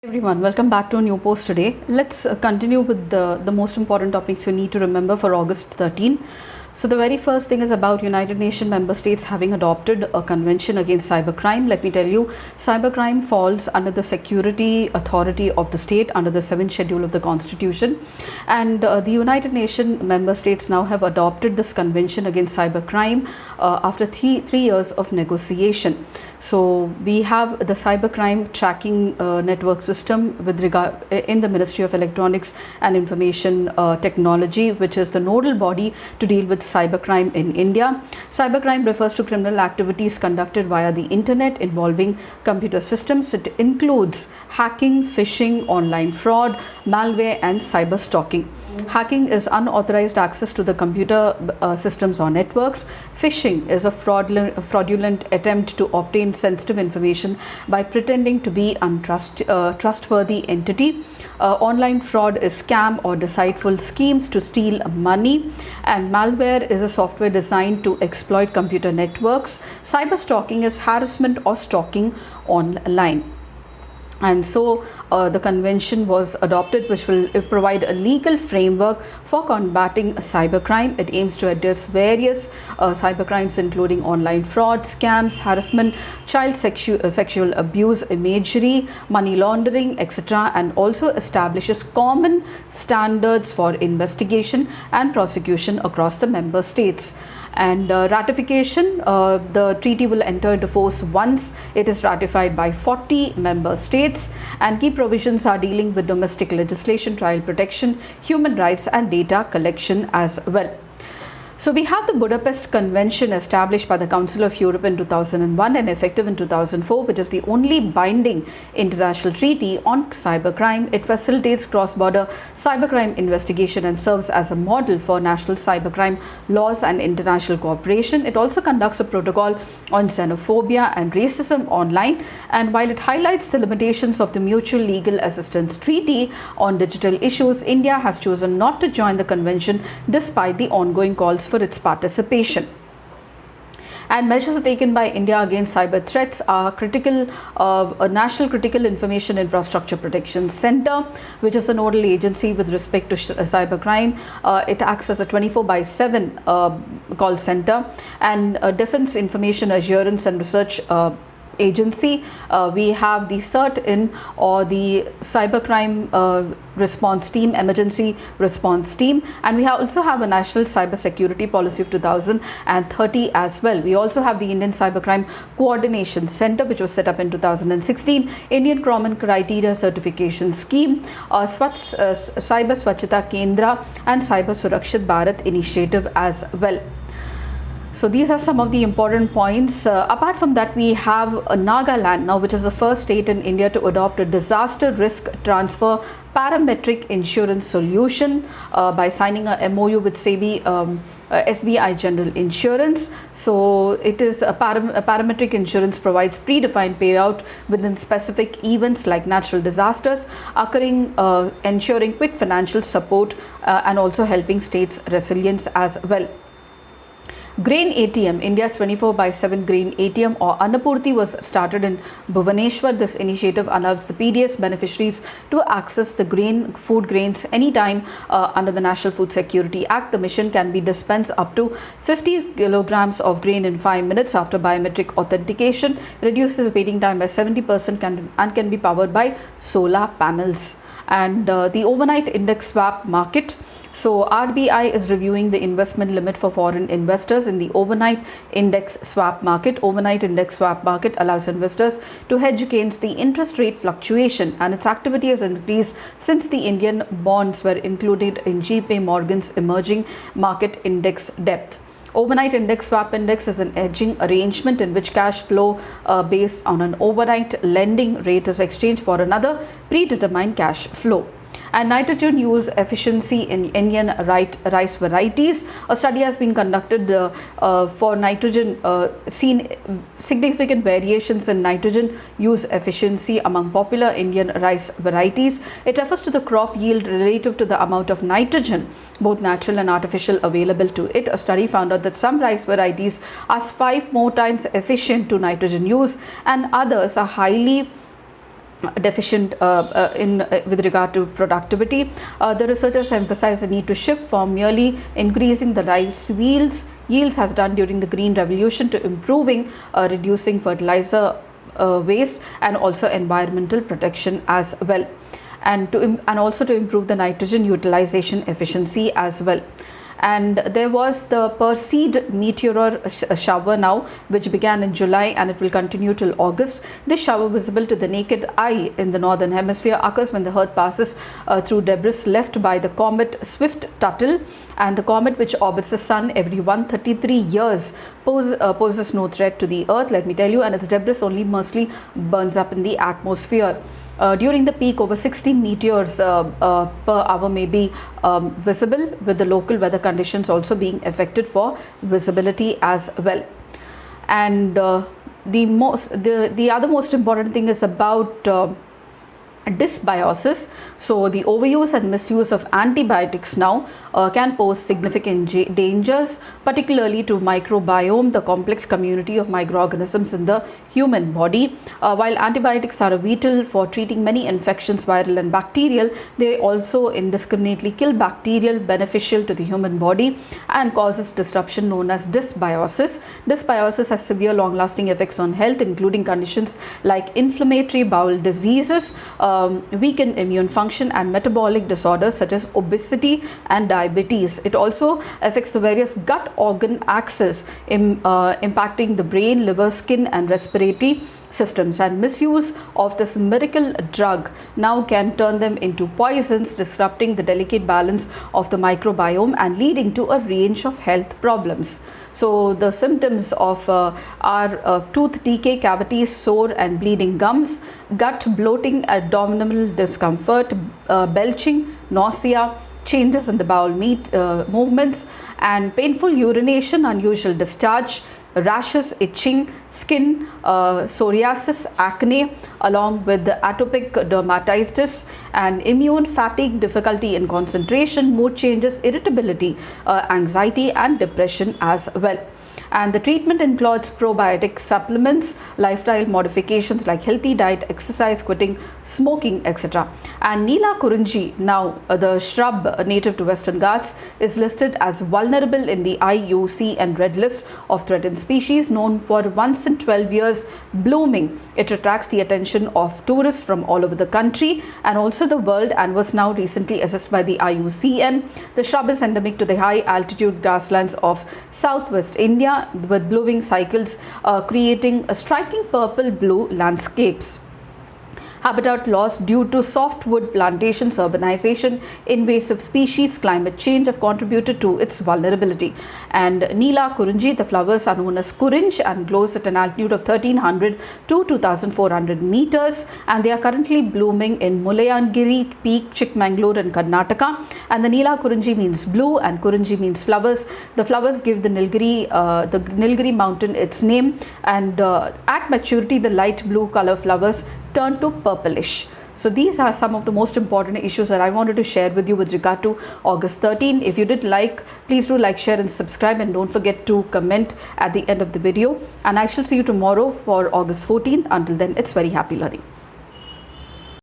Everyone, welcome back to a new post today. Let's continue with the most important topics you need to remember for August 13. So the very first thing is about United Nations member states having adopted a convention against cybercrime. Let me tell you, cybercrime falls under the security authority of the state under the 7th schedule of the Constitution. And the United Nations member states now have adopted this convention against cybercrime after three years of negotiation. So we have the cybercrime tracking network system with regard in the Ministry of Electronics and Information Technology, which is the nodal body to deal with cybercrime in India. Cybercrime refers to criminal activities conducted via the internet involving computer systems. It includes hacking, phishing, online fraud, malware and cyber stalking. Hacking is unauthorized access to the computer systems or networks. Phishing is a fraudulent attempt to obtain sensitive information by pretending to be trustworthy entity. Online fraud is scam or deceitful schemes to steal money, and malware is a software designed to exploit computer networks. Cyber stalking is harassment or stalking online. And so the convention was adopted, which will provide a legal framework for combating cybercrime. It aims to address various cybercrimes including online fraud, scams, harassment, child sexual abuse, imagery, money laundering, etc., and also establishes common standards for investigation and prosecution across the member states. And ratification, the treaty will enter into force once it is ratified by 40 member states, and key provisions are dealing with domestic legislation, child protection, human rights and data collection as well. So we have the Budapest Convention established by the Council of Europe in 2001 and effective in 2004, which is the only binding international treaty on cybercrime. It facilitates cross-border cybercrime investigation and serves as a model for national cybercrime laws and international cooperation. It also conducts a protocol on xenophobia and racism online, and while it highlights the limitations of the Mutual Legal Assistance Treaty on digital issues, India has chosen not to join the convention despite the ongoing calls for its participation. And measures taken by India against cyber threats are a National Critical Information Infrastructure Protection Center, which is a nodal agency with respect to cybercrime. It acts as a 24/7 call center, and Defense Information Assurance and Research Agency. We have the CERT-IN or the Cybercrime Response Team, Emergency Response Team, and we also have a National Cyber Security Policy of 2030 as well. We also have the Indian Cybercrime Coordination Center, which was set up in 2016, Indian Common Criteria Certification Scheme, Cyber Swachhata Kendra and Cyber Surakshit Bharat Initiative as well. So these are some of the important points. Apart from that, we have Nagaland now, which is the first state in India to adopt a disaster risk transfer parametric insurance solution by signing a MOU with SBI General Insurance. So it is a parametric insurance provides predefined payout within specific events like natural disasters occurring, ensuring quick financial support and also helping states' resilience as well. Grain ATM, India's 24/7 grain ATM or Annapurti was started in Bhubaneswar. This initiative allows the PDS beneficiaries to access the food grains anytime under the National Food Security Act. The mission can be dispensed up to 50 kilograms of grain in 5 minutes after biometric authentication, reduces waiting time by 70% and can be powered by solar panels. And the overnight index swap market. So RBI is reviewing the investment limit for foreign investors in the overnight index swap market. Overnight index swap market allows investors to hedge against the interest rate fluctuation, and its activity has increased since the Indian bonds were included in JP Morgan's emerging market index depth. Overnight index swap index is an hedging arrangement in which cash flow based on an overnight lending rate is exchanged for another predetermined cash flow. And nitrogen use efficiency in Indian rice varieties. A study has been conducted for nitrogen, seen significant variations in nitrogen use efficiency among popular Indian rice varieties. It refers to the crop yield relative to the amount of nitrogen, both natural and artificial, available to it. A study found out that some rice varieties are 5 more times efficient to nitrogen use, and others are highly deficient with regard to productivity. The researchers emphasize the need to shift from merely increasing the rice yields as done during the Green Revolution to improving reducing fertilizer waste and also environmental protection as well, and also to improve the nitrogen utilization efficiency as well. And there was the Perseid meteor shower now, which began in July and it will continue till August. This shower, visible to the naked eye in the northern hemisphere, occurs when the Earth passes through debris left by the comet Swift-Tuttle, and the comet, which orbits the sun every 133 years, poses no threat to the Earth, let me tell you, and its debris only mostly burns up in the atmosphere. During the peak, over 60 meteors per hour may be visible, with the local weather conditions also being affected for visibility as well. And the other most important thing is about dysbiosis. So the overuse and misuse of antibiotics now can pose significant dangers, particularly to microbiome, the complex community of microorganisms in the human body. While antibiotics are vital for treating many infections, viral and bacterial, they also indiscriminately kill bacterial beneficial to the human body and causes disruption known as dysbiosis. Dysbiosis has severe long-lasting effects on health, including conditions like inflammatory bowel diseases, weakened immune function, and metabolic disorders such as obesity and diabetes. It also affects the various gut organ axes, impacting the brain, liver, skin, and respiratory systems. And misuse of this miracle drug now can turn them into poisons, disrupting the delicate balance of the microbiome and leading to a range of health problems. So the symptoms of are tooth decay, cavities, sore and bleeding gums, gut bloating, abdominal discomfort, belching, nausea, changes in the bowel movements, and painful urination, unusual discharge, rashes, itching, skin, psoriasis, acne, along with the atopic dermatitis and immune fatigue, difficulty in concentration, mood changes, irritability, anxiety and depression as well. And the treatment includes probiotic supplements, lifestyle modifications like healthy diet, exercise, quitting smoking, etc. And Neela Kurunji, now the shrub native to Western Ghats, is listed as vulnerable in the IUCN Red List of threatened species, known for once in 12 years blooming. It attracts the attention of tourists from all over the country and also the world, and was now recently assessed by the IUCN. The shrub is endemic to the high altitude grasslands of southwest India, with blooming cycles creating a striking purple-blue landscapes. Habitat loss due to softwood plantations, urbanization, invasive species, climate change have contributed to its vulnerability. And Neela Kurunji, the flowers are known as Kurinj and glows at an altitude of 1300 to 2400 meters, and they are currently blooming in Mulayangiri Peak, Chikmagalur in Karnataka. And the Neela Kurunji means blue and Kurunji means flowers. The flowers give the Nilgiri mountain its name, and at maturity the light blue color flowers turn to purplish. So these are some of the most important issues that I wanted to share with you with regard to August 13. If you did like, please do like, share and subscribe, and don't forget to comment at the end of the video. And I shall see you tomorrow for August 14th. Until then, it's very happy learning.